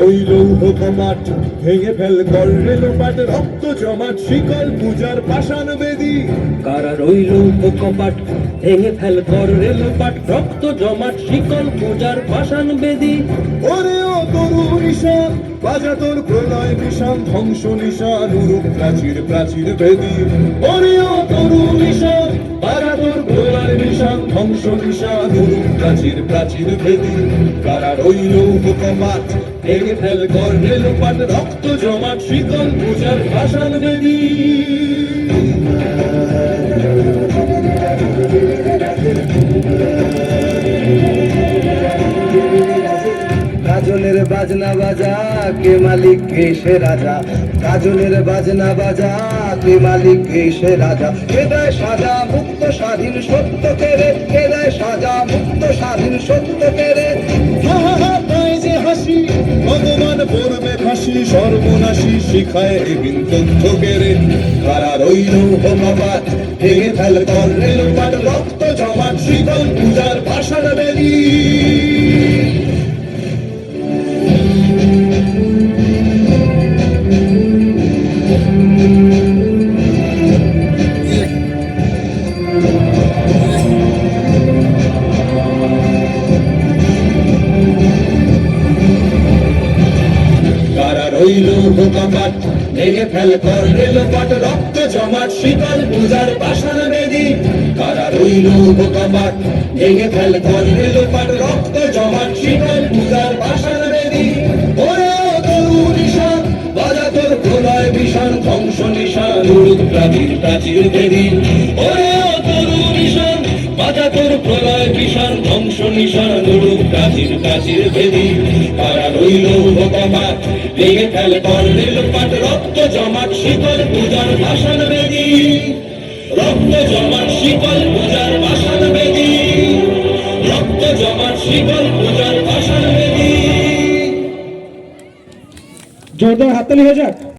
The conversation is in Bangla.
ওই লৌহ কপাট ভেঙে ফেল কর রেলোপাট, রক্ত জমাট শিকল পূজার পাষাণ বেদী। কারা রইল কপাট ভেঙে ফেল কর রেলোপাট, রক্ত জমাট শিকল পূজার পাষাণ বেদী। ওরে ও তরু নিশান বাজা তোর প্রলয় নিশান, ধ্বংস নিশান উরুপ প্রাচীর প্রাচীর ভেদী। ওরে ও তরু নিশান বাজা তোর প্রলয় নিশান, ধ্বংস নিশান উরুপ প্রাচীর প্রাচীর ভেদী। কারা রইল কপাট ভেঙে ফেল কর রেলোপাট, রক্ত জমাট শিকল পূজার পাষাণ বেদী। কাজলের বাজনা বাজা কে মালিক কে সে রাজা, কাজলের বাজনা বাজা কে মালিক কে সে রাজা। কে দেয় সাজা মুক্ত স্বাধীন সত্য কেড়ে, কে দেয় সাজা মুক্ত স্বাধীন সত্য কেড়ে। তাই যে হাসি ভগবান পড়বে ফাঁসি, সর্বনাশী শিখায় এবিন তথ্য কেড়ে। কারা রইল কপাট ভেঙে ফেল কর রেলোপাট, রক্ত জমাট শিকল পূজার পাষাণ বেদী। রইল কপাট ভেঙে ফেল কর রেলোপাট, রক্ত জমাট শিকল পূজার পাষাণ বেদী। কারা রইল কপাট ভেঙে ফেল কর রেলোপাট, রক্ত জমাট শিকল পূজার পাষাণ বেদী। ওরে ও তরু নিশান বাজা তোর প্রলয় বিষাণ, ধ্বংস নিশান উরুপ প্রাচীর প্রাচীর ভেদী। ওরে ও তরু নিশান বাজা তোর প্রলয় বিষাণ, ধ্বংস নিশান উরুপ প্রাচীর প্রাচীর ভেদী। কারা রইল কপাট ভেঙে ফেল কর রেলোপাট, রক্ত জমাট শিকল পূজার পাষাণ বেদী। রক্ত জমাট শিকল পূজার পাষাণ বেদী, রক্ত জমাট শিকল পূজার পাষাণ বেদী। জোরদার হাততালি হয়ে যাক।